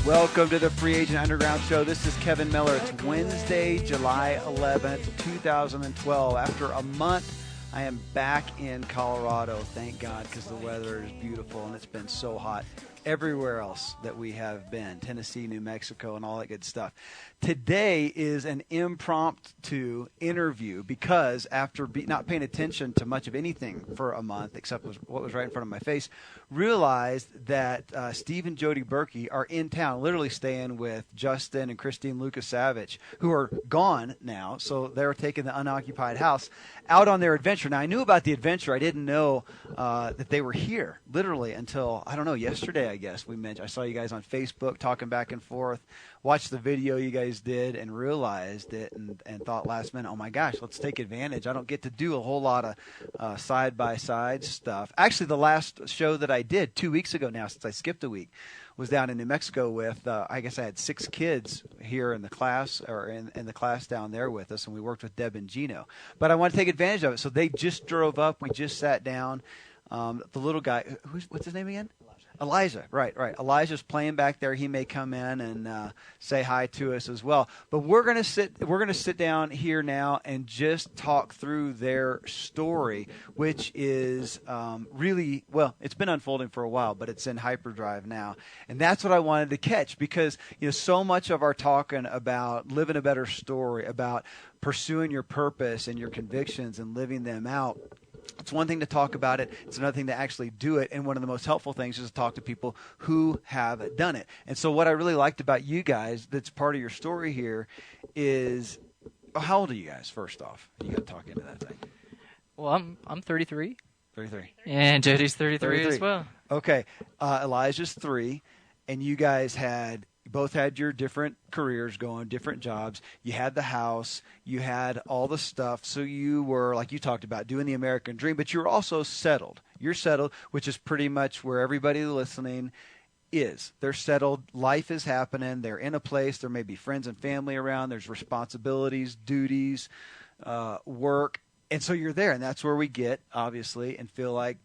Welcome to the Free Agent Underground Show. This is Kevin Miller. It's Wednesday, July 11th, 2012. After a month, I am back in Colorado, thank God, because the weather is beautiful and it's been so hot everywhere else that we have been, Tennessee, New Mexico, and all that good stuff. Today is an impromptu interview because after not paying attention to much of anything for a month, except what was right in front of my face, realized that Steve and Jody Berkey are in town, literally staying with Justin and Christine Lucas-Savage, who are gone now, so they're taking the unoccupied house out on their adventure. Now, I knew about the adventure. I didn't know that they were here, literally, until, I don't know, yesterday, I guess. I saw you guys on Facebook talking back and forth, watched the video you guys did, and realized it and thought last minute, oh my gosh, let's take advantage. I don't get to do a whole lot of side-by-side stuff. Actually, the last show that I did 2 weeks ago now, since I skipped a week, was down in New Mexico with, I guess I had 6 kids here in the class, or in the class down there with us, and we worked with Deb and Gino. But I want to take advantage of it. So they just drove up. We just sat down. The little guy, what's his name again? Elijah, right. Elijah's playing back there. He may come in and say hi to us as well. But we're gonna sit down here now and just talk through their story, which is really, well, it's been unfolding for a while, but it's in hyperdrive now, and that's what I wanted to catch, because so much of our talking about living a better story, about pursuing your purpose and your convictions and living them out. It's one thing to talk about it. It's another thing to actually do it. And one of the most helpful things is to talk to people who have done it. And so what I really liked about you guys, that's part of your story here, is how old are you guys, first off? You got to talk into that thing. Well, I'm 33. 33. And Jody's 33 as well. Okay. Elijah's 3, and you guys both had your different careers going, different jobs. You had the house. You had all the stuff. So you were, like you talked about, doing the American dream, but you were also settled. You're settled, which is pretty much where everybody listening is. They're settled. Life is happening. They're in a place. There may be friends and family around. There's responsibilities, duties, work. And so you're there, and that's where we get, obviously, and feel like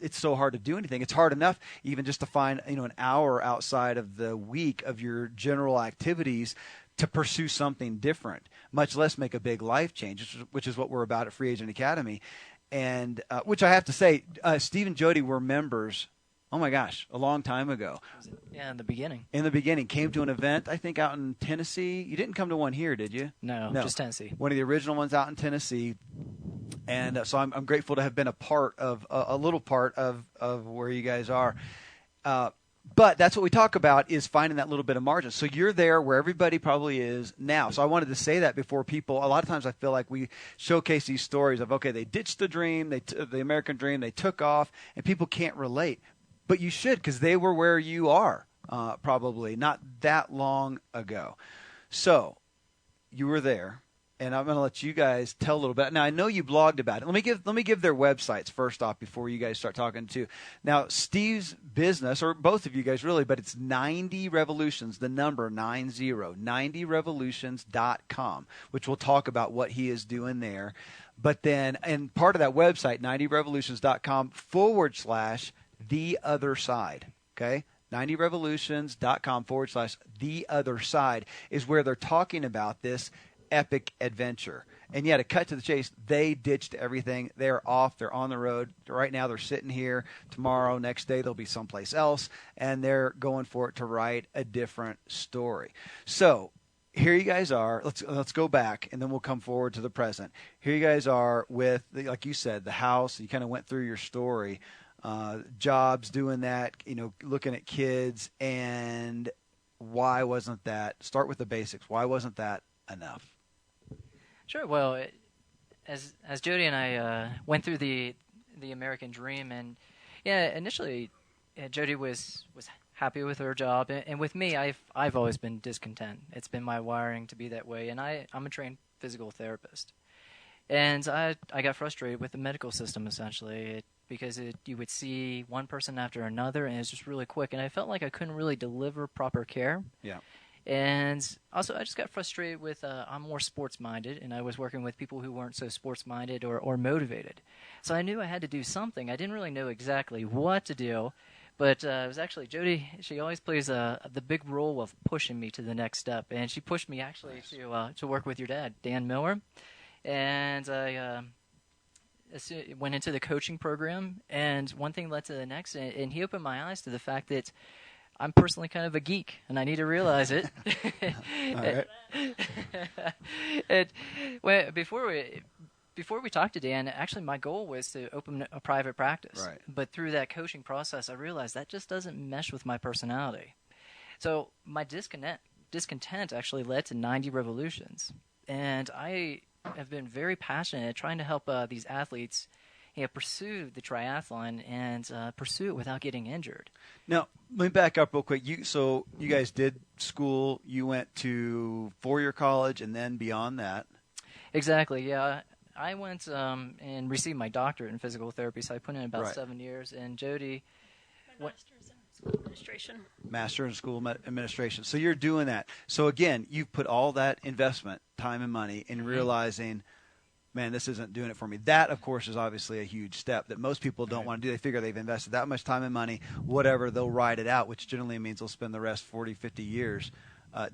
it's so hard to do anything. It's hard enough even just to find, an hour outside of the week of your general activities to pursue something different, much less make a big life change, which is what we're about at Free Agent Academy. And which I have to say, Steve and Jody were members, oh my gosh, a long time ago. Yeah, in the beginning. In the beginning. Came to an event, I think, out in Tennessee. You didn't come to one here, did you? No, just Tennessee. One of the original ones out in Tennessee. And so I'm grateful to have been a little part of where you guys are. But that's what we talk about, is finding that little bit of margin. So you're there where everybody probably is now. So I wanted to say that before people. A lot of times I feel like we showcase these stories of, okay, they ditched the dream, the American dream, they took off, and people can't relate. But you should, because they were where you are probably not that long ago. So you were there. And I'm going to let you guys tell a little bit. Now, I know you blogged about it. Let me give their websites first off before you guys start talking too. Now, Steve's business, or both of you guys really, but it's 90 Revolutions, the number 90, 90revolutions.com, which we'll talk about what he is doing there. But then, and part of that website, 90revolutions.com/the other side, okay? 90revolutions.com/the other side is where they're talking about this epic adventure. And yet, to cut to the chase, they ditched everything. They're off. They're on the road. Right now, they're sitting here. Tomorrow, next day, they'll be someplace else. And they're going for it to write a different story. So here you guys are. Let's go back, and then we'll come forward to the present. Here you guys are with, like you said, the house. You kind of went through your story. Jobs, doing that, looking at kids. And why wasn't that? Start with the basics. Why wasn't that enough? Sure. Well, as Jody and I went through the American dream, and initially Jody was happy with her job, and with me, I've always been discontent. It's been my wiring to be that way, and I'm a trained physical therapist, and I got frustrated with the medical system essentially because you would see one person after another, and it's just really quick, and I felt like I couldn't really deliver proper care. Yeah. And also, I just got frustrated with I'm more sports-minded, and I was working with people who weren't so sports-minded or motivated. So I knew I had to do something. I didn't really know exactly what to do, but it was actually Jody. She always plays the big role of pushing me to the next step, and she pushed me actually to work with your dad, Dan Miller, and I went into the coaching program, and one thing led to the next, and he opened my eyes to the fact that I'm personally kind of a geek, and I need to realize it. All right. And before we talked to Dan, actually my goal was to open a private practice. Right. But through that coaching process, I realized that just doesn't mesh with my personality. So my discontent actually led to 90 Revolutions, and I have been very passionate at trying to help these athletes pursue the triathlon and pursue it without getting injured. Now, let me back up real quick. So you guys did school. You went to four-year college and then beyond that. Exactly, yeah. I went and received my doctorate in physical therapy, so I put in about Right. 7 years. And Jody, My master's in school administration. Master in School Administration. So you're doing that. So again, you've put all that investment, time and money, in realizing, man, this isn't doing it for me. That, of course, is obviously a huge step that most people don't want to do. They figure they've invested that much time and money, whatever, they'll ride it out, which generally means they'll spend the rest 40, 50 years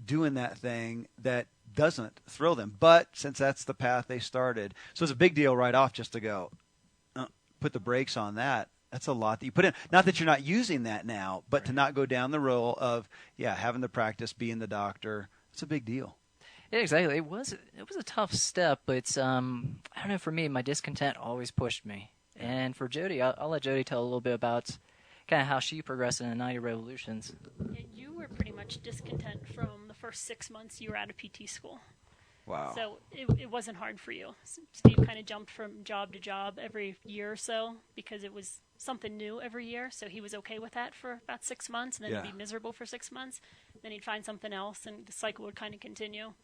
doing that thing that doesn't thrill them. But since that's the path they started, so it's a big deal right off just to go, put the brakes on that. That's a lot that you put in. Not that you're not using that now, but to not go down the road of, having the practice, being the doctor. It's a big deal. yeah, exactly. It was a tough step, but I don't know. For me, my discontent always pushed me. And for Jody, I'll let Jody tell a little bit about kind of how she progressed in the 90 Revolutions. Yeah, you were pretty much discontent from the first 6 months you were out of PT school. Wow. So it wasn't hard for you. Steve kind of jumped from job to job every year or so because it was something new every year. So he was okay with that for about 6 months, and then he'd be miserable for 6 months. Then he'd find something else, and the cycle would kind of continue.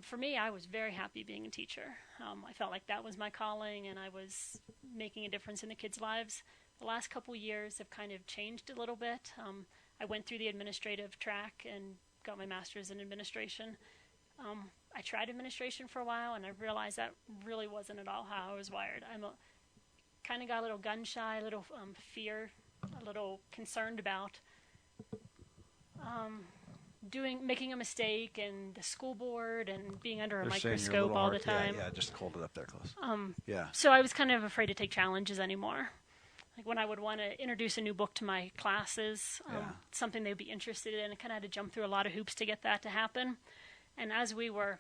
For me, I was very happy being a teacher. I felt like that was my calling, and I was making a difference in the kids' lives. The last couple years have kind of changed a little bit. I went through the administrative track and got my master's in administration. I tried administration for a while, and I realized that really wasn't at all how I was wired. Kind of got a little gun shy, a little fear, a little concerned about making a mistake and the school board and being under a microscope all the time. Yeah, just hold it up there close. So I was kind of afraid to take challenges anymore. Like when I would want to introduce a new book to my classes, something they'd be interested in, I kind of had to jump through a lot of hoops to get that to happen. And as we were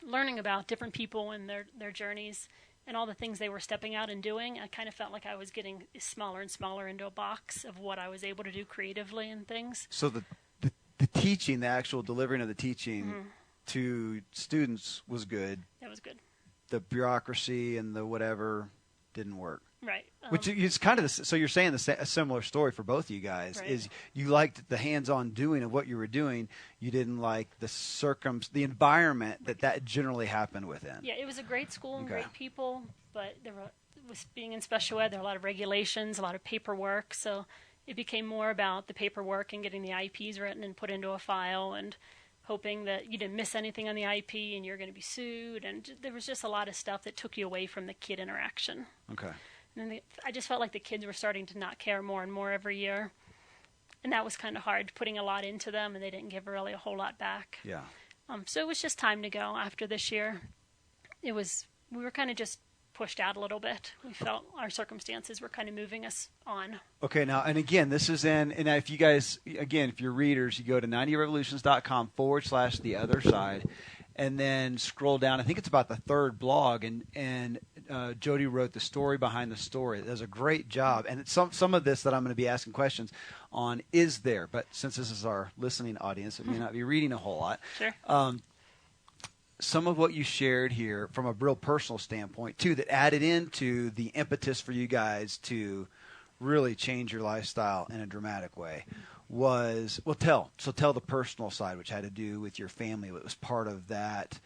learning about different people and their journeys and all the things they were stepping out and doing, I kind of felt like I was getting smaller and smaller into a box of what I was able to do creatively and things. So the teaching, the actual delivering of the teaching to students was good. That was good. The bureaucracy and the whatever didn't work. Right. Which is kind of so you're saying a similar story for both of you guys. Right. Is you liked the hands-on doing of what you were doing. You didn't like the environment that generally happened within. Yeah, it was a great school and great people, but was being in special ed, there were a lot of regulations, a lot of paperwork, so it became more about the paperwork and getting the IEPs written and put into a file and hoping that you didn't miss anything on the IEP and you're going to be sued. And there was just a lot of stuff that took you away from the kid interaction. Okay. And I just felt like the kids were starting to not care more and more every year. And that was kind of hard, putting a lot into them, and they didn't give really a whole lot back. Yeah. So it was just time to go after this year. We were kind of just pushed out a little bit. We felt our circumstances were kind of moving us on. Okay, now, and again, this is and if you guys, again, if you're readers, you go to 90revolutions.com/the other side, and then scroll down. I think it's about the third blog, and Jody wrote the story behind the story. It does a great job, and it's some of this that I'm going to be asking questions on is there, but since this is our listening audience, it may not be reading a whole lot. Sure. Some of what you shared here from a real personal standpoint, too, that added into the impetus for you guys to really change your lifestyle in a dramatic way was, tell the personal side, which had to do with your family. It was part of that,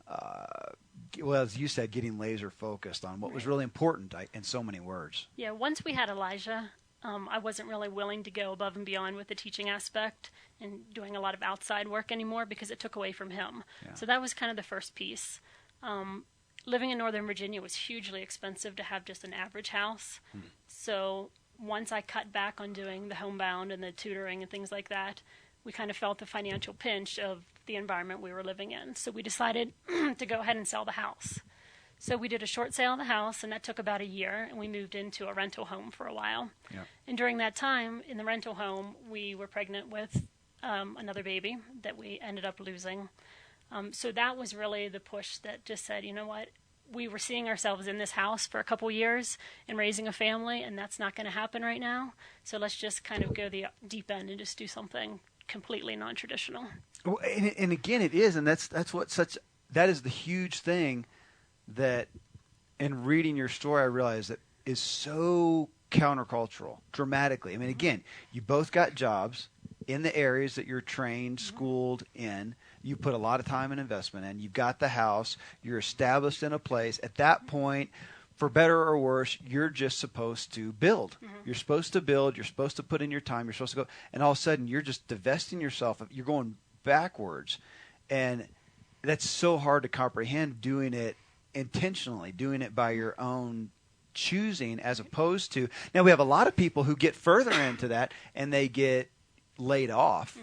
as you said, getting laser focused on what was really important in so many words. Yeah, once we had Elijah, I wasn't really willing to go above and beyond with the teaching aspect and doing a lot of outside work anymore because it took away from him. Yeah. So that was kind of the first piece. Living in Northern Virginia was hugely expensive to have just an average house. So once I cut back on doing the homebound and the tutoring and things like that, we kind of felt the financial pinch of the environment we were living in. So we decided to go ahead and sell the house. So we did a short sale of the house, and that took about a year, and we moved into a rental home for a while. Yeah. And during that time, in the rental home, we were pregnant with another baby that we ended up losing. So that was really the push that just said, you know what, we were seeing ourselves in this house for a couple years and raising a family, and that's not going to happen right now. So let's just kind of go the deep end and just do something completely non-traditional. Well, and again, it is, and that is the huge thing that in reading your story, I realized that is so countercultural, dramatically. I mean, again, you both got jobs in the areas that you're trained, schooled in. You put a lot of time and investment in. You've got the house. You're established in a place. At that point, for better or worse, you're just supposed to build. You're supposed to build. You're supposed to put in your time. You're supposed to go. And all of a sudden, you're just divesting yourself. You're going backwards. And that's so hard to comprehend, doing it intentionally, doing it by your own choosing, as opposed to, now we have a lot of people who get further into that and they get laid off,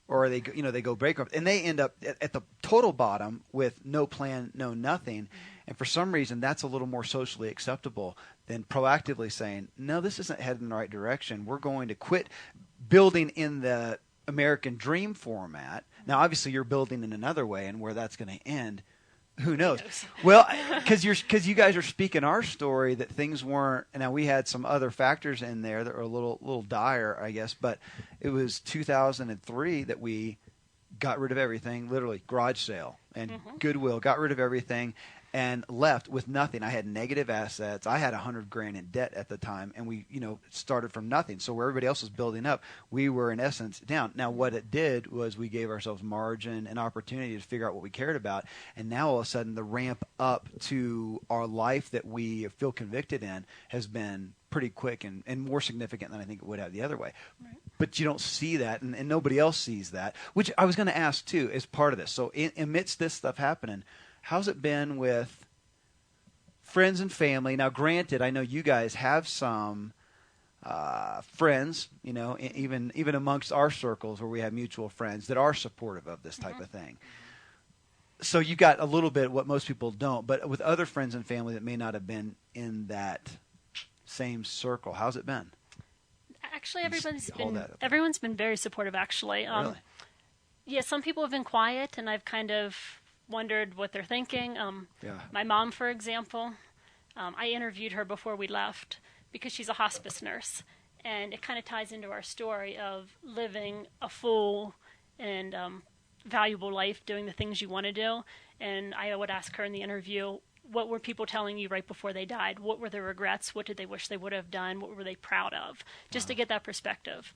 or they go bankrupt, and they end up at the total bottom with no plan, no nothing. And for some reason, that's a little more socially acceptable than proactively saying, no, this isn't heading in the right direction. We're going to quit building in the American dream format. Now, obviously, you're building in another way, and where that's going to end, who knows? Well, because you guys are speaking our story that things weren't. Now we had some other factors in there that were a little dire, I guess. But it was 2003 that we got rid of everything, literally garage sale and Goodwill. Got rid of everything and left with nothing. I had negative assets. I had $100,000 in debt at the time, and we started from nothing. So where everybody else was building up, we were in essence down. Now what it did was we gave ourselves margin and opportunity to figure out what we cared about, and now all of a sudden the ramp up to our life that we feel convicted in has been pretty quick and more significant than I think it would have the other way. Right. But you don't see that, and nobody else sees that, which I was going to ask too as part of this. So amidst this stuff happening, how's it been with friends and family? Now, granted, I know you guys have some friends, even amongst our circles where we have mutual friends that are supportive of this type of thing. So you got a little bit what most people don't, but with other friends and family that may not have been in that same circle, how's it been? Actually, everyone's been very supportive. Actually, Really? Yeah, some people have been quiet, and I've kind of wondered what they're thinking. My mom, for example, I interviewed her before we left because she's a hospice nurse, and it kind of ties into our story of living a full and valuable life, doing the things you want to do. And I would ask her in the interview, what were people telling you right before they died? What were their regrets? What did they wish they would have done? What were they proud of? Just to get that perspective.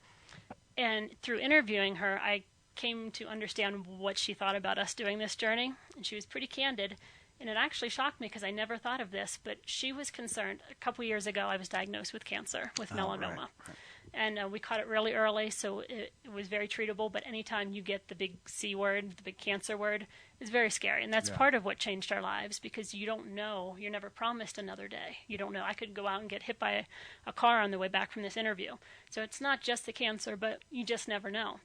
And through interviewing her, I came to understand what she thought about us doing this journey, and she was pretty candid, and it actually shocked me because I never thought of this, but she was concerned. A couple years ago, I was diagnosed with cancer, with melanoma, right. And we caught it really early, so it was very treatable, but anytime you get the big C word, the big cancer word, it's very scary, and that's part of what changed our lives, because you don't know, you're never promised another day. You don't know. I could go out and get hit by a car on the way back from this interview. So it's not just the cancer, but you just never know.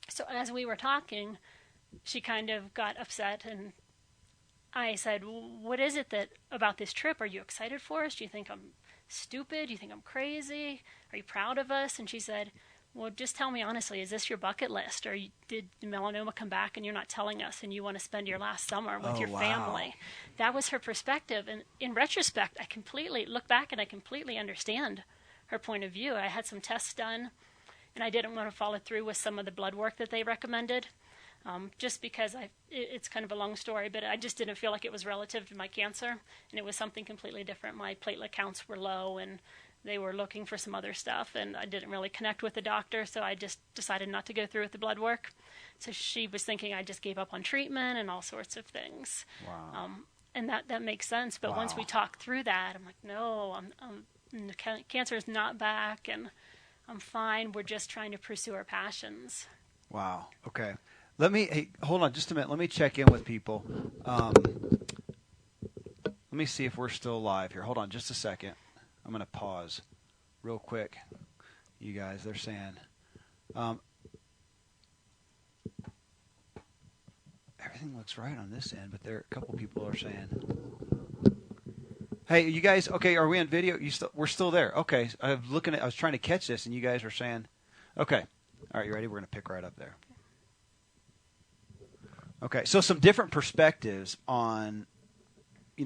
So as we were talking, she kind of got upset, and I said, what is it about this trip? Are you excited for us? Do you think I'm stupid? Do you think I'm crazy? Are you proud of us? And she said, well, just tell me honestly, is this your bucket list? Or did the melanoma come back and you're not telling us, and you want to spend your last summer with your family? That was her perspective. And in retrospect, I completely look back and I completely understand her point of view. I had some tests done, and I didn't want to follow through with some of the blood work that they recommended, just because it's kind of a long story, but I just didn't feel like it was relative to my cancer, and it was something completely different. My platelet counts were low, and they were looking for some other stuff, and I didn't really connect with the doctor, so I just decided not to go through with the blood work. So she was thinking I just gave up on treatment and all sorts of things. Wow. And that makes sense. But once we talk through that, I'm like, no, cancer is not back, and I'm fine. We're just trying to pursue our passions. Wow. Okay. Hold on just a minute. Let me check in with people. Let me see if we're still live here. Hold on just a second. I'm going to pause real quick. You guys, they're saying, everything looks right on this end, but a couple people are saying, hey, you guys, okay, are we on video? We're still there. Okay. I was trying to catch this, and you guys are saying, okay. All right, you ready? We're going to pick right up there. Okay, so some different perspectives on,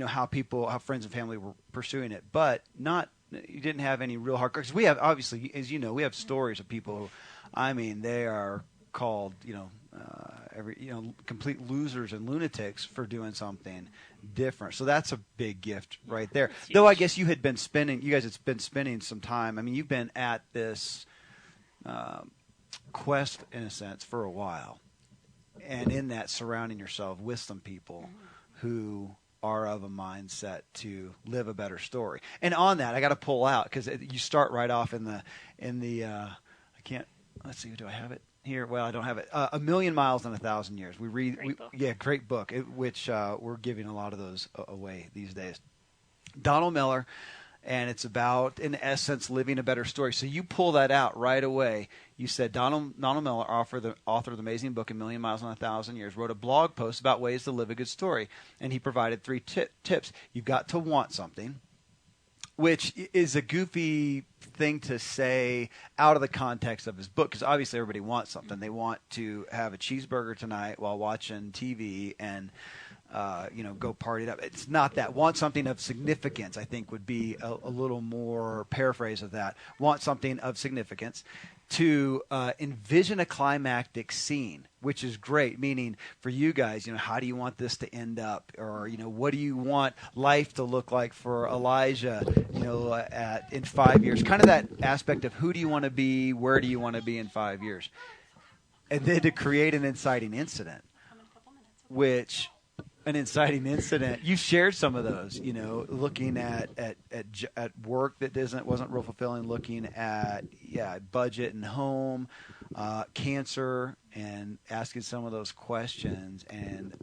how friends and family were pursuing it, but you didn't have any real hardcore. Because we have, obviously, as you know, we have stories of people who, they are called, complete losers and lunatics for doing something different. So that's a big gift right there. Though I guess you guys had been spending some time. You've been at this quest, in a sense, for a while. And in that, surrounding yourself with some people who are of a mindset to live a better story. And on that, I got to pull out, because you start right off in the let's see, do I have it here? Well, I don't have it. A Million Miles in 1,000 Years. Great book, which we're giving a lot of those away these days. Donald Miller. And it's about, in essence, living a better story. So you pull that out right away. You said Donald Miller, author of the amazing book A Million Miles in 1,000 Years, wrote a blog post about ways to live a good story. And he provided 3 tips. You've got to want something, which is a goofy thing to say out of the context of his book, because obviously everybody wants something. They want to have a cheeseburger tonight while watching TV and go party it up. It's not that. Want something of significance, I think, would be a little more paraphrase of that. Want something of significance. To envision a climactic scene, which is great, meaning for you guys, how do you want this to end up? Or, what do you want life to look like for Elijah, in 5 years? Kind of that aspect of who do you want to be, where do you want to be in 5 years? And then to create an inciting incident, which... An inciting incident. You shared some of those, looking at work that wasn't real fulfilling, looking at budget and home, cancer, and asking some of those questions, and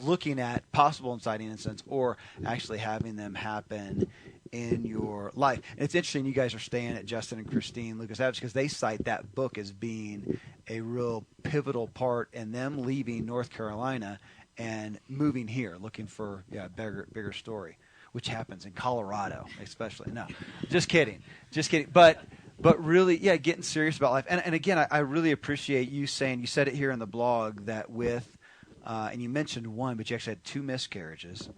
looking at possible inciting incidents or actually having them happen in your life. And it's interesting, you guys are staying at Justin and Christine Lucas Adams, because they cite that book as being a real pivotal part in them leaving North Carolina and moving here, looking for bigger story, which happens in Colorado, especially. No, just kidding. But really, getting serious about life. And again, I really appreciate you saying, you said it here in the blog, that with, and you mentioned one, but you actually had 2 miscarriages,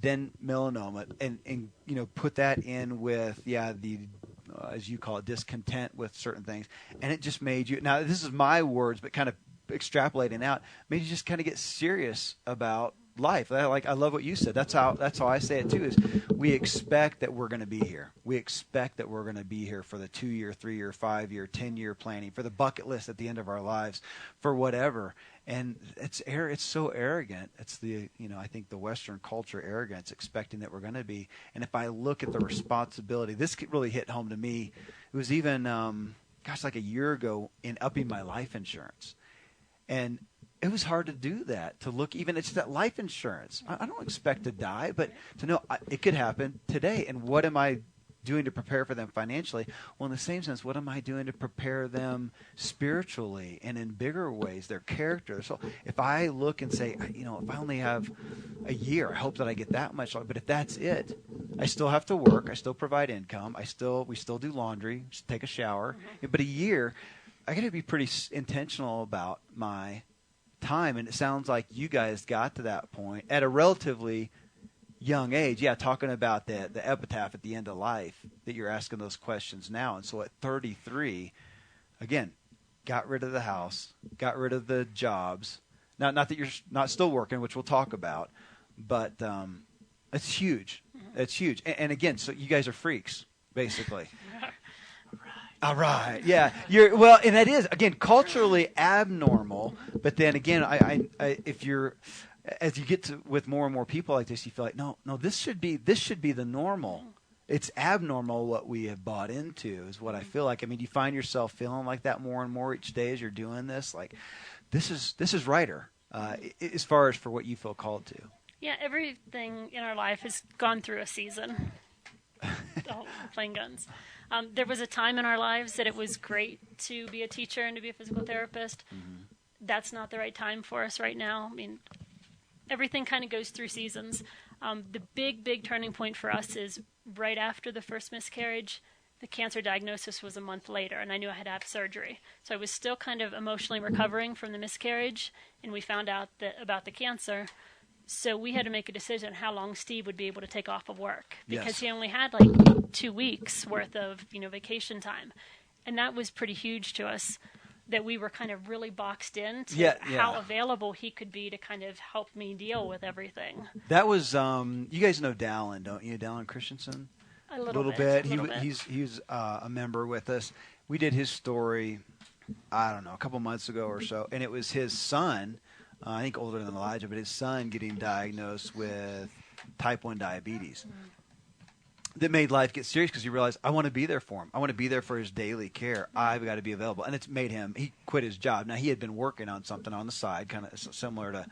then melanoma, and put that in with the as you call it, discontent with certain things, and it just made you. Now this is my words, but kind of extrapolating out, made you just kind of get serious about life. I love what you said. That's how I say it too, is we expect that we're going to be here. We expect that we're going to be here for the 2-year, 3-year, 5-year, 10-year planning, for the bucket list at the end of our lives, for whatever. And it's so arrogant. It's I think the Western culture arrogance, expecting that we're going to be. And if I look at the responsibility, this really hit home to me. It was even, like a year ago, in upping my life insurance. And it was hard to do that, to look even, it's that life insurance. I don't expect to die, but to know it could happen today. And what am I doing to prepare for them financially? Well, in the same sense, what am I doing to prepare them spiritually and in bigger ways, their character? So if I look and say, if I only have a year, I hope that I get that much longer. But if that's it, I still have to work. I still provide income. We still do laundry, just take a shower. But a year, I got to be pretty intentional about my time. And it sounds like you guys got to that point at a relatively young age. Yeah, talking about the epitaph at the end of life, that you're asking those questions now. And so at 33, again, got rid of the house, got rid of the jobs. Not that you're not still working, which we'll talk about, but it's huge. It's huge. And again, so you guys are freaks, basically. All right. Yeah. And that is, again, culturally abnormal. But then again, if you're, as you get to with more and more people like this, you feel like no, this should be the normal. It's abnormal what we have bought into is what I feel like. I mean, do you find yourself feeling like that more and more each day as you're doing this? Like, this is righter as far as for what you feel called to. Yeah, everything in our life has gone through a season. Plain guns. There was a time in our lives that it was great to be a teacher and to be a physical therapist. Mm-hmm. That's not the right time for us right now. I mean, everything kind of goes through seasons. The big turning point for us is right after the first miscarriage. The cancer diagnosis was a month later, and I knew I had to have surgery. So I was still kind of emotionally recovering from the miscarriage, and we found out about the cancer. So we had to make a decision how long Steve would be able to take off of work, because he only had like 2 weeks worth of vacation time, and that was pretty huge to us. That we were kind of really boxed in to how available he could be to kind of help me deal with everything. That was you guys know Dallin, don't you? Dallin Christensen. A little bit. He's a member with us. We did his story, I don't know, a couple months ago or so, and it was his son. I think older than Elijah, but his son getting diagnosed with type 1 diabetes. That made life get serious because he realized, I want to be there for him. I want to be there for his daily care. I've got to be available. And it's made him, he quit his job. Now, he had been working on something on the side, kind of similar to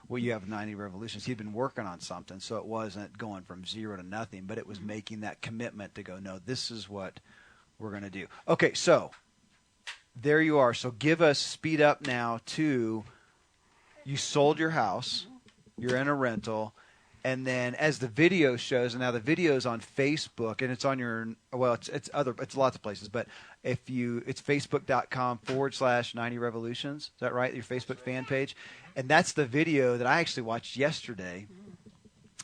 what you have with 90 Revolutions. He'd been working on something, so it wasn't going from zero to nothing, but it was making that commitment to go, no, this is what we're going to do. Okay, so there you are. So speed up now to... You sold your house, you're in a rental, and then as the video shows, and now the video's on Facebook, and it's on it's lots of places, but it's facebook.com/90 Revolutions. Is that right? Your Facebook fan page, and that's the video that I actually watched yesterday.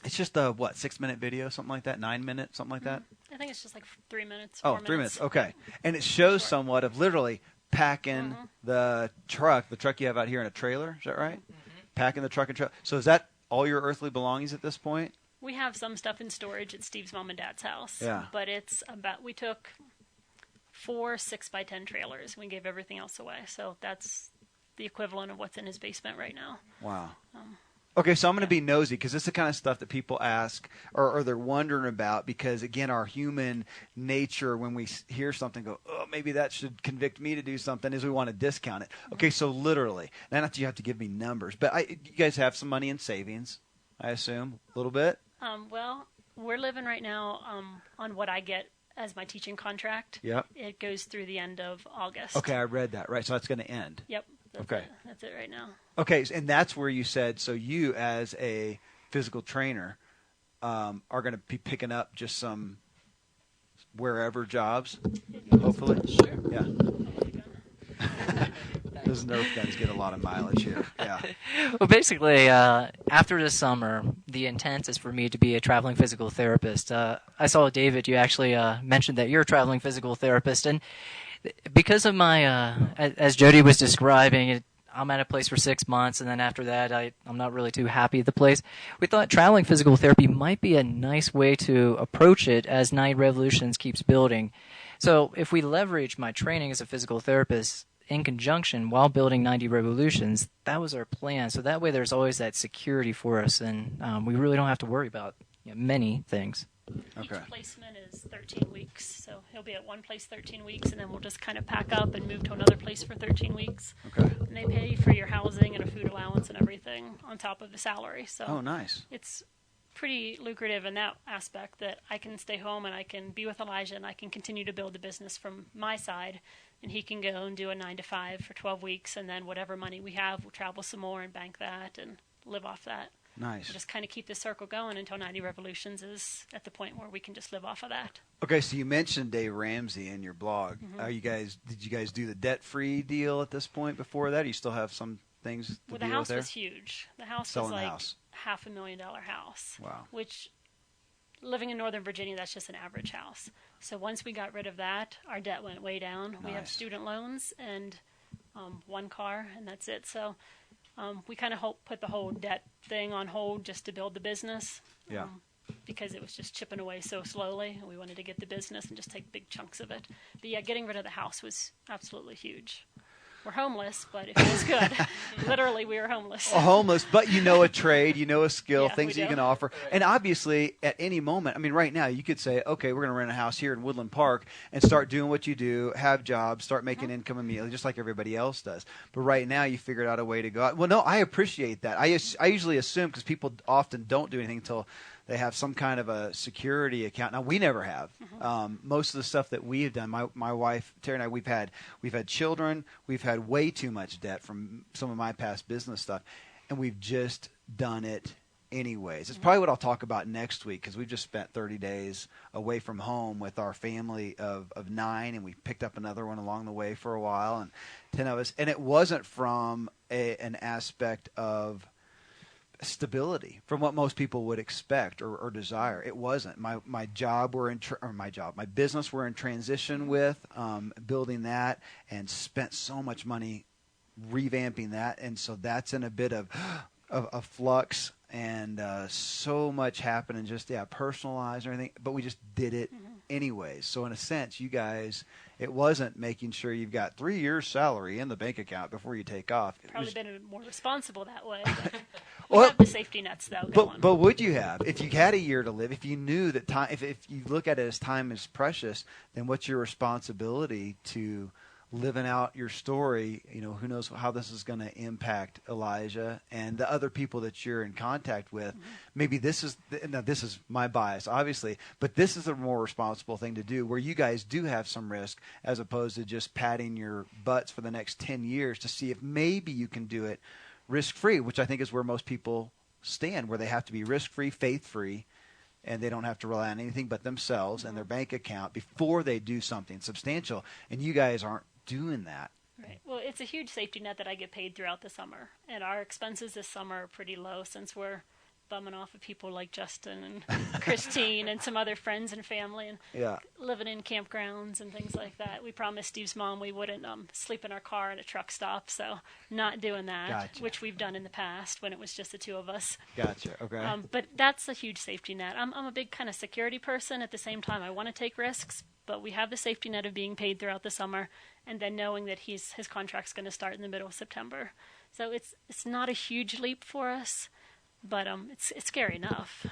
It's just a 6-minute video, something like that, 9 minutes, something like that. I think it's just like 3 minutes. 4 minutes. Okay, and it shows somewhat of literally packing the truck you have out here in a trailer. Is that right? Mm-hmm. Packing the truck and trailer. So is that all your earthly belongings at this point? We have some stuff in storage at Steve's mom and dad's house. Yeah. But we took 4 6x10 trailers. We gave everything else away. So that's the equivalent of what's in his basement right now. Wow. Okay, so I'm going to be nosy because this is the kind of stuff that people ask or they're wondering about because, again, our human nature when we hear something go, oh, maybe that should convict me to do something is we want to discount it. Okay, so literally, now not that you have to give me numbers, but you guys have some money in savings, I assume, a little bit? Well, we're living right now on what I get as my teaching contract. Yep. It goes through the end of August. Okay, I read that. Right, so that's going to end. Yep. That's it right now. Okay, and that's where you said, so you as a physical trainer are going to be picking up just some wherever jobs, hopefully? Sure. Yeah. Those Nerf guns get a lot of mileage here. Yeah. Well, basically, after the summer, the intent is for me to be a traveling physical therapist. I saw, David, you actually mentioned that you're a traveling physical therapist, and because of my, as Jody was describing, I'm at a place for 6 months, and then after that, I'm not really too happy at the place. We thought traveling physical therapy might be a nice way to approach it as 90 Revolutions keeps building. So if we leverage my training as a physical therapist in conjunction while building 90 Revolutions, that was our plan. So that way there's always that security for us, and we really don't have to worry about many things. Okay. Each placement is 13 weeks, so he'll be at one place 13 weeks, and then we'll just kind of pack up and move to another place for 13 weeks. Okay. And they pay for your housing and a food allowance and everything on top of the salary. So oh, nice. It's pretty lucrative in that aspect that I can stay home and I can be with Elijah and I can continue to build the business from my side, and he can go and do a 9 to 5 for 12 weeks, and then whatever money we have, we'll travel some more and bank that and live off that. Nice. Just kind of keep the circle going until 90 Revolutions is at the point where we can just live off of that. Okay, so you mentioned Dave Ramsey in your blog. Mm-hmm. Did you guys do the debt-free deal at this point before that? Do you still have some things to deal with there? The house was huge. The house Selling was like the house. $500,000 house. Wow. Which, living in Northern Virginia, that's just an average house. So once we got rid of that, our debt went way down. Nice. We have student loans and one car, and that's it. So we kind of put the whole debt thing on hold just to build the business. Yeah. Because it was just chipping away so slowly. We wanted to get the business and just take big chunks of it. But yeah, getting rid of the house was absolutely huge. We're homeless, but it feels good. Literally, we are homeless. Homeless, but you know a trade, you know a skill, Yeah, things we that you do. can offer. And obviously, at any moment, I mean, right now, you could say, okay, we're going to rent a house here in Woodland Park and start doing what you do, have jobs, start making income immediately, just like everybody else does. But right now, you figured out a way to go out. Well, no, I appreciate that. I usually assume, because people often don't do anything until they have some kind of a security account. Now, we never have. Most of the stuff that we have done, my wife, Terry and I, we've had children. We've had way too much debt from some of my past business stuff, and we've just done it anyways. It's probably what I'll talk about next week, because we've just spent 30 days away from home with our family of 9, and we picked up another one along the way for a while, and 10 of us. And it wasn't from an aspect of stability, from what most people would expect or desire. It wasn't. My business we're in transition with, building that, and spent so much money revamping that, and so that's in a bit of flux, and so much happened, and just personalized and everything, but we just did it anyways. So in a sense, you guys, it wasn't making sure you've got 3 years salary in the bank account before you take off. Probably been more responsible that way. Well, We have the safety nets, though. Go on. But would you have, if you had a year to live, if you knew that time, if you look at it as time is precious, then what's your responsibility to living out your story? You know, who knows how this is going to impact Elijah and the other people that you're in contact with. Maybe this is my bias, obviously, but this is a more responsible thing to do, where you guys do have some risk, as opposed to just patting your butts for the next 10 years to see if maybe you can do it risk-free, which I think is where most people stand, where they have to be risk-free, faith-free, and they don't have to rely on anything but themselves and their bank account before they do something substantial. And you guys aren't doing that. Right. Well, it's a huge safety net that I get paid throughout the summer, and our expenses this summer are pretty low, since we're bumming off of people like Justin and Christine and some other friends and family, and living in campgrounds and things like that. We promised Steve's mom we wouldn't sleep in our car at a truck stop, so not doing that, Gotcha. which we've done in the past when it was just the two of us. Gotcha. Okay. But that's a huge safety net. I'm a big kind of security person. At the same time, I want to take risks, but we have the safety net of being paid throughout the summer, and then knowing that his contract's going to start in the middle of September. So it's not a huge leap for us, but it's scary enough.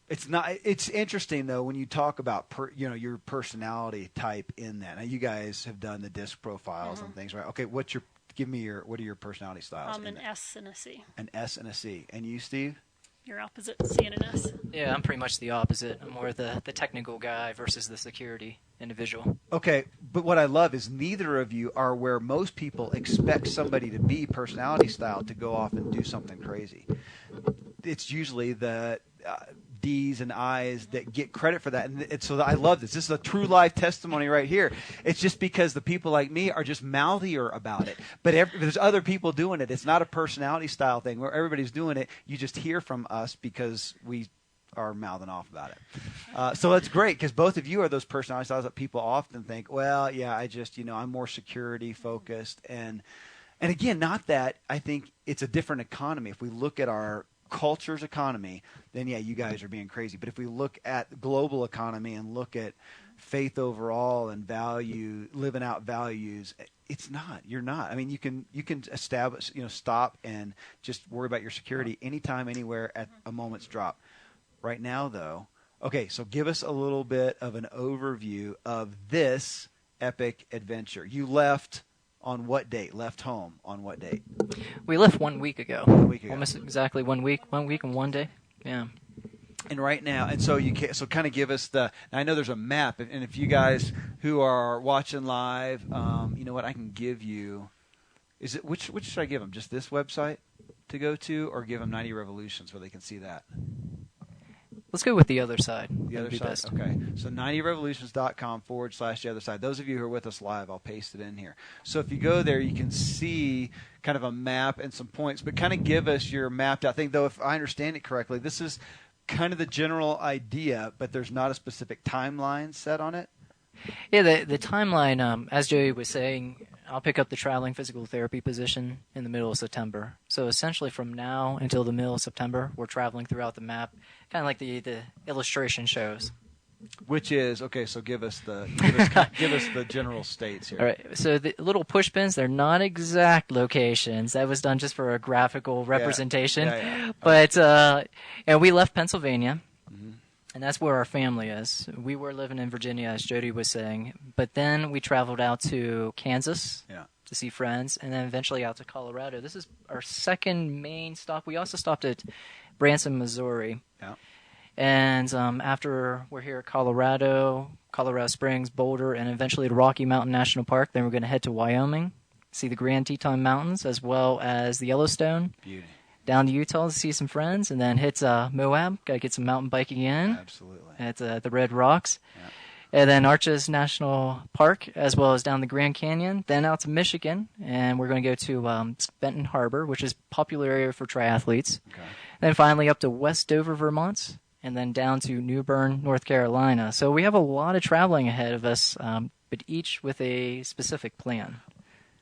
It's not. It's interesting though when you talk about your personality type in that. Now you guys have done the disc profiles and things, right? Okay, what are your personality styles? An S and a C. An S and a C. And you, Steve? Your opposite, C and an S. Yeah, I'm pretty much the opposite. I'm more the technical guy versus the security individual. Okay, but what I love is neither of you are where most people expect somebody to be personality style to go off and do something crazy. It's usually the D's and I's that get credit for that. And so I love this. This is a true life testimony right here. It's just because the people like me are just mouthier about it. But there's other people doing it. It's not a personality style thing where everybody's doing it. You just hear from us because we are mouthing off about it. So that's great, because both of you are those personality styles that people often think, well, yeah, I just, I'm more security focused. And again, not that I think it's a different economy. If we look at our culture's economy, then yeah, you guys are being crazy. But if we look at the global economy and look at faith overall and value, living out values, it's not. You're not. I mean, you can establish, stop and just worry about your security anytime, anywhere at a moment's drop. Right now, though, okay, so give us a little bit of an overview of this epic adventure. You left on what date? Left home on what date? We left 1 week ago. 1 week ago. Almost exactly 1 week. 1 week and 1 day. Yeah. And right now, and so kind of give us now I know there's a map, and if you guys who are watching live, you know what, I can give you. Is it which should I give them? Just this website to go to, or give them 90 Revolutions where they can see that? Let's go with the other side. The other side? Best. Okay. So 90revolutions.com/the other side. Those of you who are with us live, I'll paste it in here. So if you go there, you can see kind of a map and some points, but kind of give us your mapped out thing. Though, if I understand it correctly, this is kind of the general idea, but there's not a specific timeline set on it. Yeah, the timeline, as Joey was saying, I'll pick up the traveling physical therapy position in the middle of September. So essentially from now until the middle of September, we're traveling throughout the map, kind of like the illustration shows. Which is okay. So give us the general states here. All right. So the little push pins, they're not exact locations. That was done just for a graphical representation. Yeah. But and we left Pennsylvania, and that's where our family is. We were living in Virginia, as Jody was saying, but then we traveled out to Kansas. Yeah. To see friends, and then eventually out to Colorado. This is our second main stop. We also stopped at Branson, Missouri. Yeah. And after we're here at Colorado Springs, Boulder, and eventually to Rocky Mountain National Park, then we're going to head to Wyoming, see the Grand Teton Mountains, as well as the Yellowstone. Beauty. Down to Utah to see some friends, and then hit Moab. Got to get some mountain biking in. Absolutely. At the Red Rocks. Yeah. And then Arches National Park, as well as down the Grand Canyon. Then out to Michigan, and we're going to go to Benton Harbor, which is a popular area for triathletes. Okay. Then finally up to West Dover, Vermont, and then down to New Bern, North Carolina. So we have a lot of traveling ahead of us, but each with a specific plan.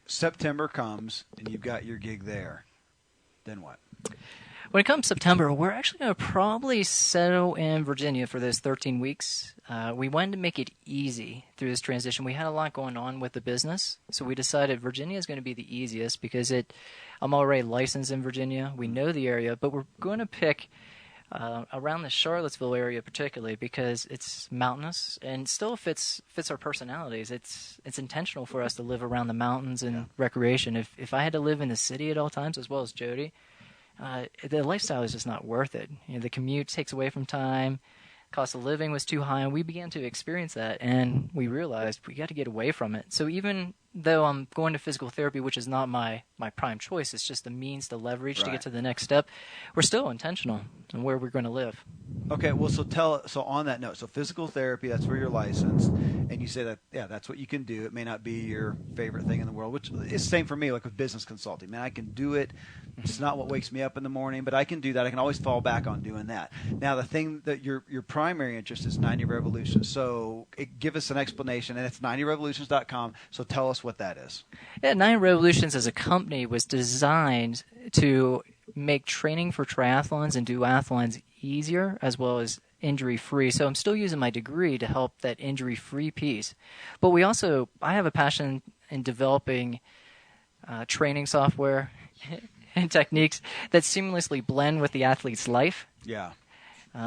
September comes, and you've got your gig there. Then what? When it comes September, we're actually going to probably settle in Virginia for those 13 weeks. We wanted to make it easy through this transition. We had a lot going on with the business, so we decided Virginia is going to be the easiest because I'm already licensed in Virginia. We know the area, but we're going to pick around the Charlottesville area particularly because it's mountainous and still fits our personalities. It's intentional for us to live around the mountains and recreation. If I had to live in the city at all times, as well as Jody, the lifestyle is just not worth it. The commute takes away from time. Cost of living was too high, and we began to experience that, and we realized we got to get away from it. So even though I'm going to physical therapy, which is not my prime choice, it's just a means to leverage to get to the next step, we're still intentional in where we're going to live. Okay, well, so on that note, so physical therapy, that's where you're licensed, and you say that, that's what you can do. It may not be your favorite thing in the world, which is the same for me, like with business consulting. Man, I can do it. It's not what wakes me up in the morning, but I can do that. I can always fall back on doing that. Now, the thing that your primary interest is 90 Revolutions. So give us an explanation, and it's 90revolutions.com, so tell us what that is. Yeah, 90 Revolutions as a company was designed to make training for triathlons and duathlons easier as well as injury-free. So I'm still using my degree to help that injury-free piece. But I have a passion in developing training software and techniques that seamlessly blend with the athlete's life. Yeah.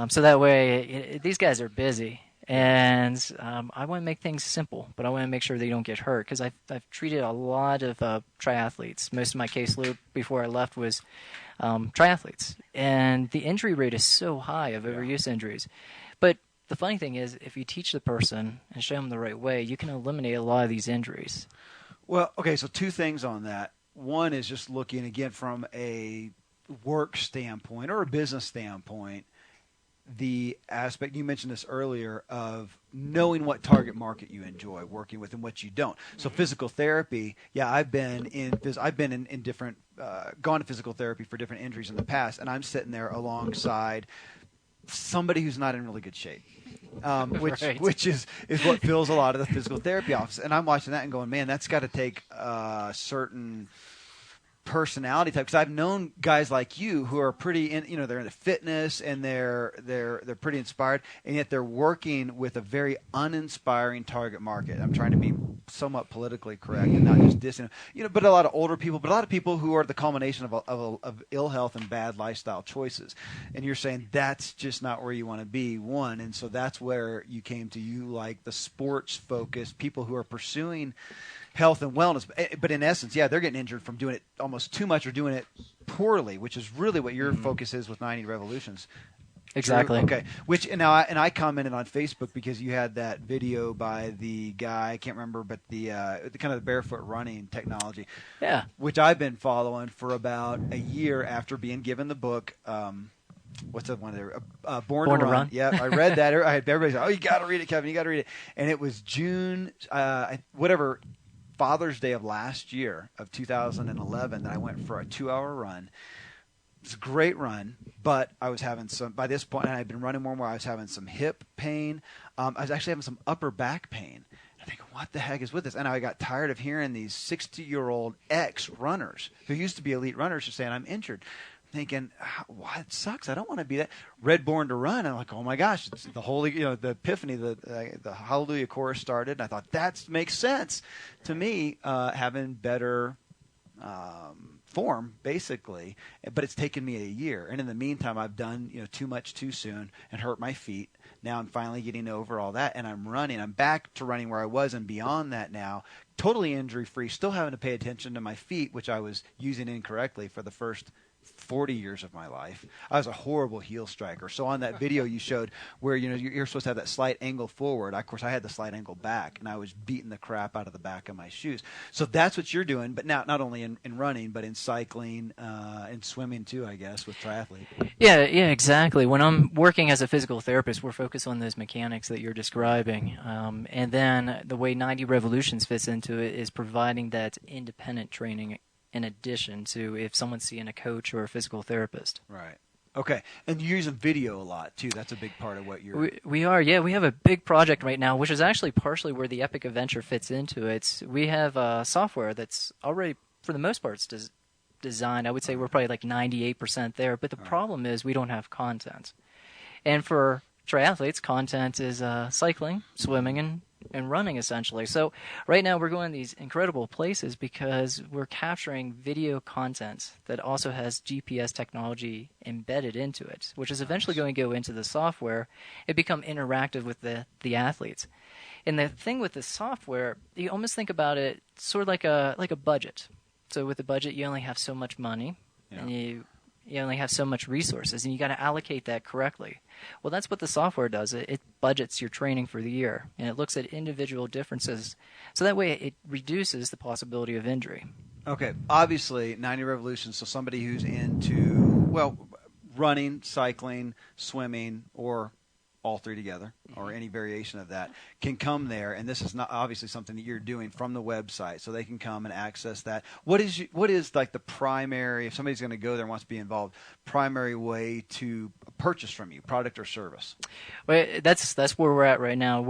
So that way, these guys are busy. And I want to make things simple, but I want to make sure they don't get hurt because I've treated a lot of triathletes. Most of my caseload before I left was triathletes. And the injury rate is so high of overuse injuries. But the funny thing is, if you teach the person and show them the right way, you can eliminate a lot of these injuries. Well, okay, so two things on that. One is just looking, again, from a work standpoint or a business standpoint, the aspect, you mentioned this earlier, of knowing what target market you enjoy working with and what you don't. So physical therapy, I've been in different, gone to physical therapy for different injuries in the past, and I'm sitting there alongside somebody who's not in really good shape. Which is what fills a lot of the physical therapy office. And I'm watching that and going, man, that's got to take a certain personality type. Because I've known guys like you who are pretty, they're into fitness and they're pretty inspired, and yet they're working with a very uninspiring target market. I'm trying to be somewhat politically correct and not just dissing, but a lot of older people, but a lot of people who are the culmination of ill health and bad lifestyle choices. And you're saying that's just not where you want to be, one. And so that's where you came to, you like the sports focused people who are pursuing health and wellness, but in essence, they're getting injured from doing it almost too much or doing it poorly, which is really what your focus is with 90 Revolutions. Exactly. True? Okay. Which I commented on Facebook because you had that video by the guy, I can't remember, but the kind of the barefoot running technology. Yeah. Which I've been following for about a year after being given the book. What's that one there? Born to Run. Yeah, I read that. Everybody said, "Oh, you got to read it, Kevin. You got to read it." And it was June, Father's Day of last year, of 2011, that I went for a 2-hour run. It's a great run, but I was having by this point, and I'd been running more and more, I was having some hip pain. I was actually having some upper back pain. I think, what the heck is with this? And I got tired of hearing these 60-year-old ex-runners who used to be elite runners just saying, I'm injured. thinking, well, it sucks. I don't want to be that. Read Born to Run. I'm like, oh my gosh, it's the holy, the Epiphany, the Hallelujah chorus started. And I thought that makes sense to me, having better form, basically. But it's taken me a year. And in the meantime, I've done, too much too soon and hurt my feet. Now I'm finally getting over all that, and I'm running. I'm back to running where I was and beyond that now, totally injury-free, still having to pay attention to my feet, which I was using incorrectly for the first 40 years of my life. I was a horrible heel striker. So on that video you showed where you're supposed to have that slight angle forward, of course I had the slight angle back, and I was beating the crap out of the back of my shoes. So that's what you're doing, but now not only in running, but in cycling and swimming too, I guess, with triathlete. Yeah, exactly. When I'm working as a physical therapist, we're focused on those mechanics that you're describing. And then the way 90 Revolutions fits into it is providing that independent training in addition to if someone's seeing a coach or a physical therapist. Right. Okay. And you're using video a lot, too. That's a big part of what you're... We are, yeah. We have a big project right now, which is actually partially where the Epic Adventure fits into it. We have software that's already, for the most part, designed. I would say we're probably like 98% there. But the problem is we don't have content. And for triathletes, content is cycling, swimming, and running, essentially. So right now we're going to these incredible places because we're capturing video content that also has GPS technology embedded into it, which is eventually going to go into the software and become interactive with the athletes. And the thing with the software, you almost think about it sort of like a budget. So with the budget, you only have so much money, and you only have so much resources, and you got to allocate that correctly. Well, that's what the software does. It budgets your training for the year, and it looks at individual differences. So that way it reduces the possibility of injury. Okay. Obviously, 90 Revolutions, so somebody who's into, running, cycling, swimming, or all three together, or any variation of that, can come there, and this is not obviously something that you're doing from the website, so they can come and access that. What is like the primary, if somebody's going to go there and wants to be involved, primary way to purchase from you, product or service? Well, that's where we're at right now.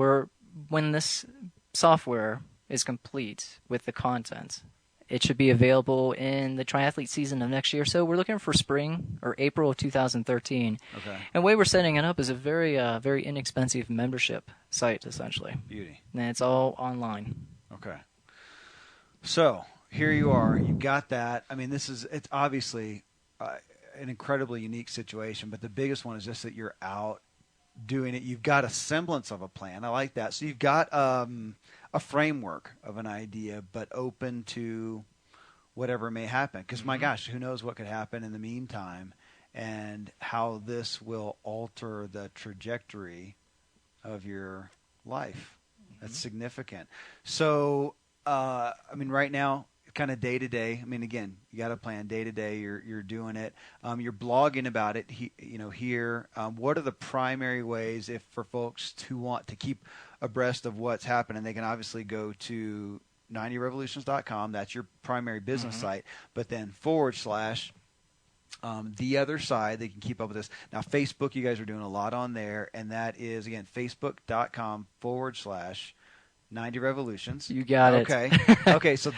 When this software is complete with the content, it should be available in the triathlete season of next year. So we're looking for spring or April of 2013. Okay. And the way we're setting it up is a very inexpensive membership site, essentially. Beauty. And it's all online. Okay. So here you are. You got that. I mean, it's obviously an incredibly unique situation, but the biggest one is just that you're out doing it. You've got a semblance of a plan. I like that. So you've got a framework of an idea, but open to whatever may happen. Because, my gosh, who knows what could happen in the meantime and how this will alter the trajectory of your life. That's significant. So, right now, kind of day to day. I mean, again, you got a plan day to day. You're doing it. You're blogging about it. Here. What are the primary ways for folks who want to keep abreast of what's happening? They can obviously go to 90revolutions.com. That's your primary business site. But then / the other side, they can keep up with this. Now, Facebook, you guys are doing a lot on there, and that is, again, facebook.com / 90 Revolutions. You got it. Okay. So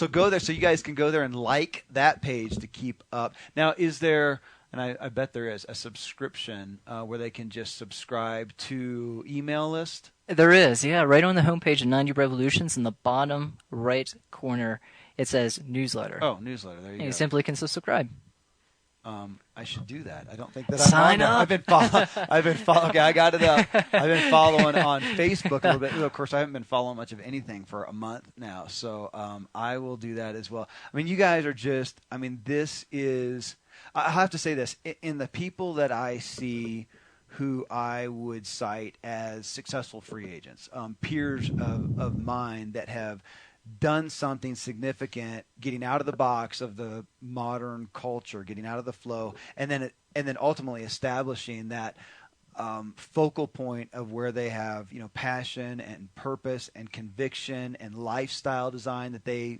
go there. So you guys can go there and like that page to keep up. Now, is there, and I bet there is, a subscription where they can just subscribe to email list? There is, yeah. Right on the homepage of 90 Revolutions, in the bottom right corner, it says newsletter. Oh, newsletter. There you go. You simply can subscribe. I should do that. I don't think that Sign I'm on up. I've been following. Okay, I got it up. I've been following on Facebook a little bit. Of course, I haven't been following much of anything for a month now, so I will do that as well. I mean, you guys are just. I mean, this is. I have to say this. In the people that I see, who I would cite as successful free agents, peers of mine that have done something significant, getting out of the box of the modern culture, getting out of the flow, and then ultimately establishing that focal point of where they have passion and purpose and conviction and lifestyle design that they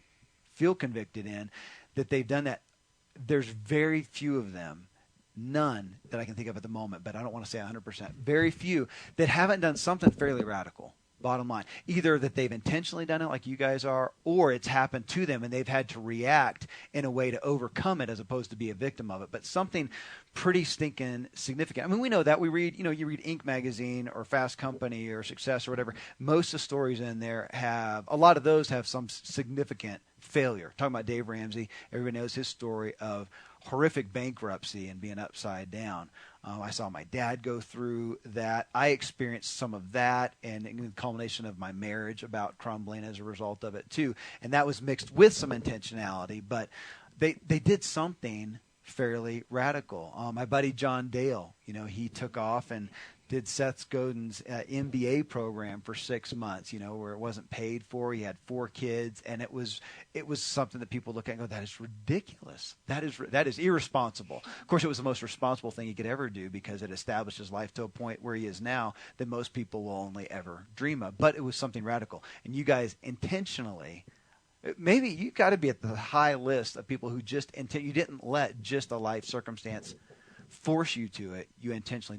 feel convicted in, that they've done that. There's very few of them. None that I can think of at the moment, but I don't want to say 100%. Very few that haven't done something fairly radical. Bottom line, either that they've intentionally done it like you guys are, or it's happened to them and they've had to react in a way to overcome it as opposed to be a victim of it. But something pretty stinking significant. I mean, we know that. We read, you read Inc. magazine or Fast Company or Success or whatever. Most of the stories in there a lot of those have some significant failure. Talking about Dave Ramsey, everybody knows his story of horrific bankruptcy and being upside down. I saw my dad go through that. I experienced some of that, and the culmination of my marriage about crumbling as a result of it too. And that was mixed with some intentionality, but they did something fairly radical. My buddy John Dale, he took off and did Seth Godin's MBA program for 6 months, where it wasn't paid for. He had 4 kids, and it was something that people look at and go, that is ridiculous. That is irresponsible. Of course, it was the most responsible thing he could ever do because it established his life to a point where he is now that most people will only ever dream of. But it was something radical. And you guys intentionally, maybe you got to be at the high list of people who you didn't let just a life circumstance force you to it. You intentionally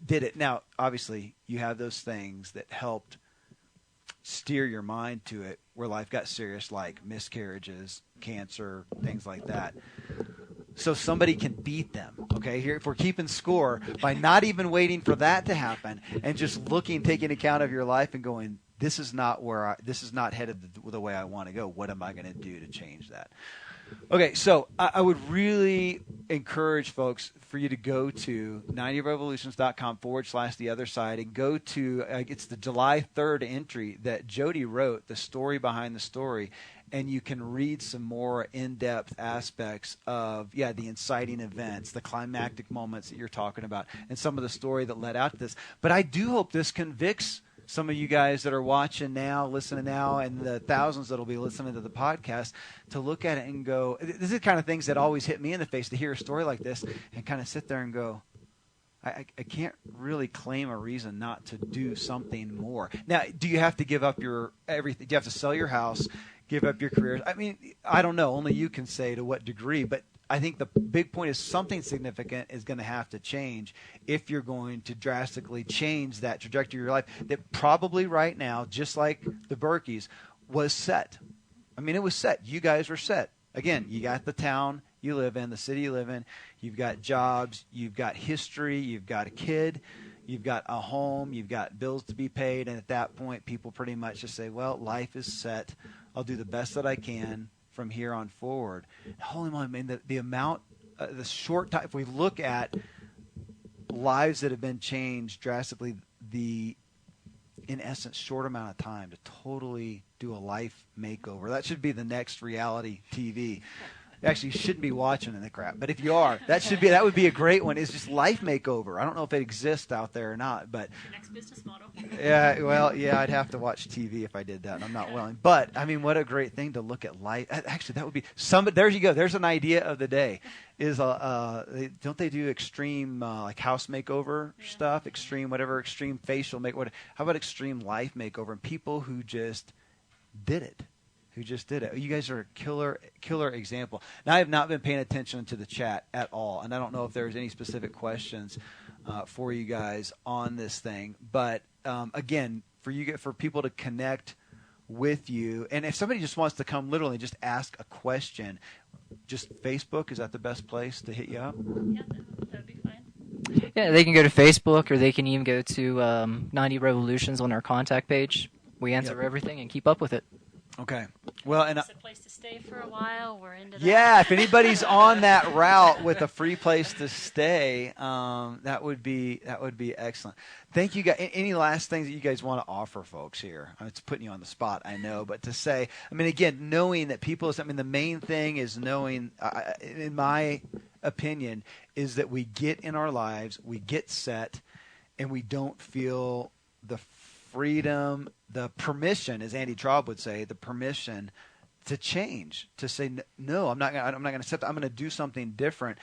did it. Now, obviously, you have those things that helped steer your mind to it where life got serious, like miscarriages, cancer, things like that. So somebody can beat them, okay? Here, if we're keeping score, by not even waiting for that to happen and just taking account of your life and going, this is not headed the way I want to go. What am I going to do to change that? Okay, so I would really encourage folks for you to go to 90revolutions.com/the other side and go to, it's the July 3rd entry that Jody wrote, the story behind the story, and you can read some more in-depth aspects of, the inciting events, the climactic moments that you're talking about, and some of the story that led out to this. But I do hope this convicts some of you guys that are watching now, listening now, and the thousands that will be listening to the podcast to look at it and go, this is the kind of things that always hit me in the face to hear a story like this and kind of sit there and go, I can't really claim a reason not to do something more. Now, do you have to give up your everything? Do you have to sell your house, give up your career? I mean, I don't know. Only you can say to what degree, but I think the big point is something significant is going to have to change if you're going to drastically change that trajectory of your life that probably right now, just like the Berkeys, was set. I mean, it was set. You guys were set. Again, you got the town you live in, the city you live in. You've got jobs. You've got history. You've got a kid. You've got a home. You've got bills to be paid. And at that point, people pretty much just say, well, life is set. I'll do the best that I can from here on forward. Holy moly, I mean, the amount, the short time, if we look at lives that have been changed drastically, in essence, short amount of time to totally do a life makeover. That should be the next reality TV. Actually, you shouldn't be watching the crap, but if you are, that would be a great one. It's just life makeover. I don't know if it exists out there or not, but next business model. I'd have to watch TV if I did that, and I'm not willing. But I mean, what a great thing to look at life. Actually, that would be somebody. There you go. There's an idea of the day. Is don't they do extreme like house makeover stuff? Extreme facial makeover. How about extreme life makeover? And people who just did it. You guys are a killer example. Now, I have not been paying attention to the chat at all, and I don't know if there's any specific questions for you guys on this thing. But again, for people to connect with you, and if somebody just wants to come literally just ask a question, just Facebook, is that the best place to hit you up? Yeah, that would be fine. Yeah, they can go to Facebook, or they can even go to 90 Revolutions on our contact page. We answer everything and keep up with it. Okay. Well, and it's a place to stay for a while. We're into that. Yeah, if anybody's on that route with a free place to stay, that would be excellent. Thank you guys. Any last things that you guys want to offer folks here? It's putting you on the spot, I know, but to say, I mean, again, knowing that the main thing is knowing, in my opinion, is that we get in our lives, we get set, and we don't feel the freedom, the permission, as Andy Traub would say, the permission to change, to say, no, I'm not going to accept that. I'm going to do something different.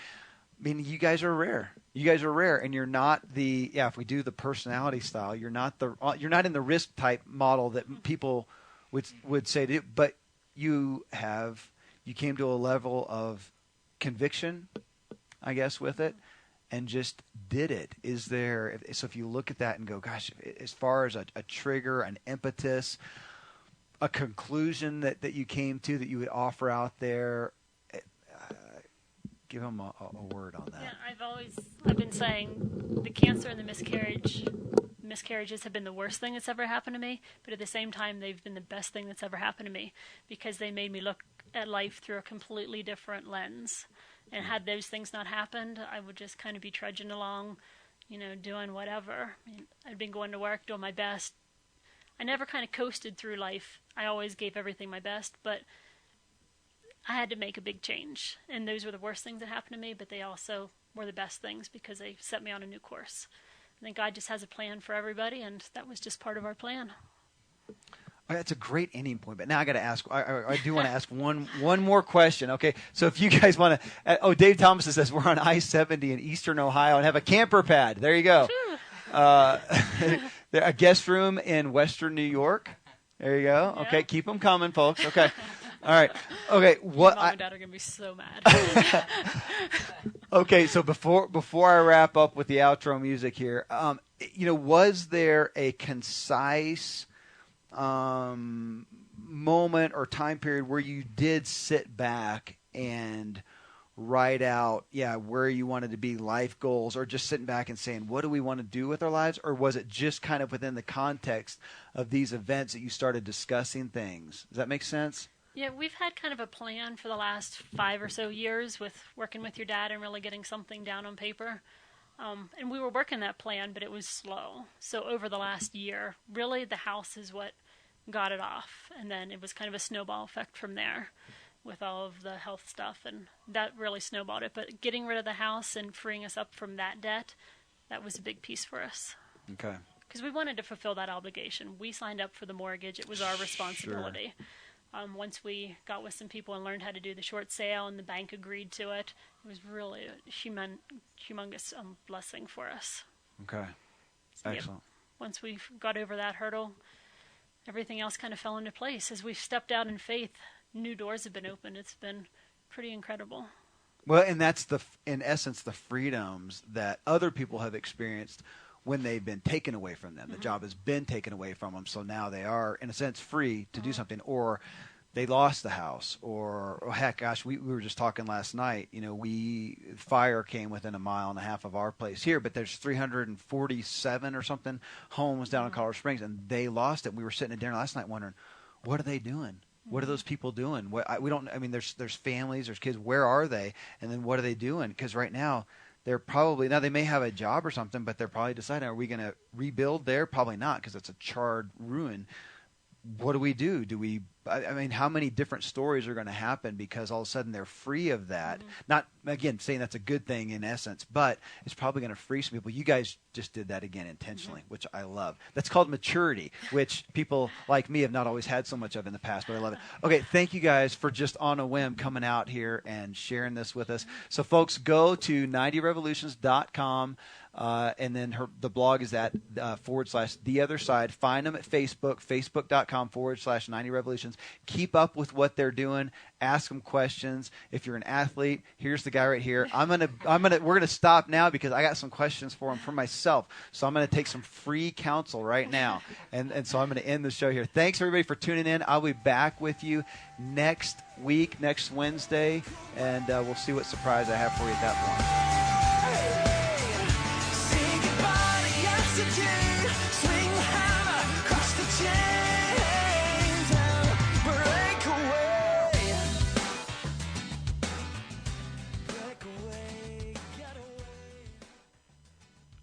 I mean, you guys are rare. And you're not if we do the personality style, you're not in the risk type model that people would say, but you came to a level of conviction, I guess, with it. and just did it. Is there, so if you look at that and go, gosh, as far as a trigger, an impetus, a conclusion that you came to that you would offer out there, give them a word on that. Yeah, I've been saying the cancer and the miscarriages have been the worst thing that's ever happened to me, but at the same time, they've been the best thing that's ever happened to me because they made me look at life through a completely different lens. And had those things not happened, I would just kind of be trudging along, doing whatever. I'd been going to work, doing my best. I never kind of coasted through life. I always gave everything my best, but I had to make a big change. And those were the worst things that happened to me, but they also were the best things because they set me on a new course. I think God just has a plan for everybody, and that was just part of our plan. That's a great ending point. But now I got to ask. I do want to ask one more question. Okay, so if you guys want to, Dave Thomas says we're on I-70 in Eastern Ohio and have a camper pad. There you go. A guest room in Western New York. There you go. Okay, Yeah. keep them coming, folks. Okay, all right. Okay, what? Mom and Dad are gonna be so mad. Okay, so before I wrap up with the outro music here, was there a concise moment or time period where you did sit back and write out, where you wanted to be, life goals, or just sitting back and saying, what do we want to do with our lives? Or was it just kind of within the context of these events that you started discussing things? Does that make sense? Yeah, we've had kind of a plan for the last 5 or so years with working with your dad and really getting something down on paper. And we were working that plan, but it was slow. So over the last year, really the house is what got it off. And then it was kind of a snowball effect from there with all of the health stuff. And that really snowballed it. But getting rid of the house and freeing us up from that debt, that was a big piece for us. Okay. Because we wanted to fulfill that obligation. We signed up for the mortgage. It was our responsibility. Sure. Once we got with some people and learned how to do the short sale and the bank agreed to it, it was really a humongous blessing for us. Okay. So, excellent. Once we got over that hurdle, everything else kind of fell into place. As we've stepped out in faith, new doors have been opened. It's been pretty incredible. Well, and that's in essence, the freedoms that other people have experienced when they've been taken away from them. The job has been taken away from them, so now they are, in a sense, free to do something, or they lost the house, or heck, gosh, we were just talking last night, fire came within a mile and a half of our place here, but there's 347 or something homes down in Colorado Springs, and they lost it. We were sitting at dinner last night wondering, what are they doing? What are those people doing? There's families, there's kids, where are they? And then what are they doing? Because right now, they're probably, now they may have a job or something, but they're probably deciding, are we going to rebuild there? Probably not, because it's a charred ruin. What do we do? How many different stories are going to happen because all of a sudden they're free of that? Not, again, saying that's a good thing in essence, but it's probably going to free some people. You guys just did that again intentionally, which I love. That's called maturity, which people like me have not always had so much of in the past, but I love it. Okay, thank you guys for just on a whim coming out here and sharing this with us. So folks, go to 90revolutions.com. And then the blog is at /The Other Side. Find them at Facebook, facebook.com/90revolutions. Keep up with what they're doing. Ask them questions. If you're an athlete, here's the guy right here. We're gonna stop now because I got some questions for him for myself. So I'm gonna take some free counsel right now, and so I'm gonna end the show here. Thanks everybody for tuning in. I'll be back with you next week, next Wednesday, and we'll see what surprise I have for you at that point.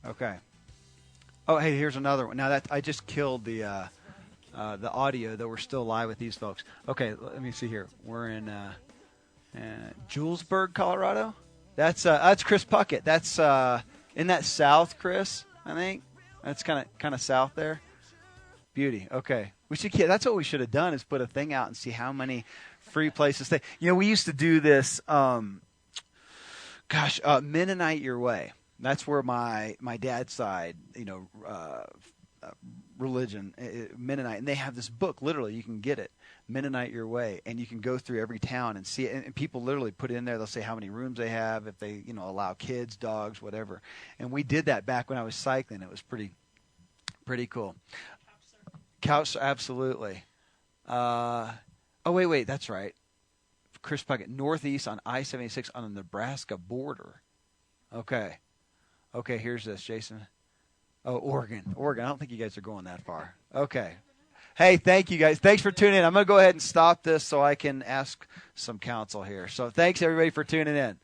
Okay. Oh, hey, here's another one. Now that I just killed the audio, though we're still live with these folks. Okay, let me see here. We're in Julesburg, Colorado. That's Chris Puckett. That's in that south, Chris. I think that's kind of south there. Beauty. Okay, we should. That's what we should have done is put a thing out and see how many free places they. We used to do this. Mennonite Your Way. That's where my dad's side, religion, Mennonite, and they have this book. Literally, you can get it, Mennonite Your Way, and you can go through every town and see it. And people literally put it in there. They'll say how many rooms they have, if they allow kids, dogs, whatever. And we did that back when I was cycling. It was pretty cool. Couch, absolutely. Oh wait, that's right. Chris Puckett, northeast on I-76 on the Nebraska border. Okay, here's this, Jason. Oh, Oregon. I don't think you guys are going that far. Okay. Hey, thank you guys. Thanks for tuning in. I'm going to go ahead and stop this so I can ask some counsel here. So thanks, everybody, for tuning in.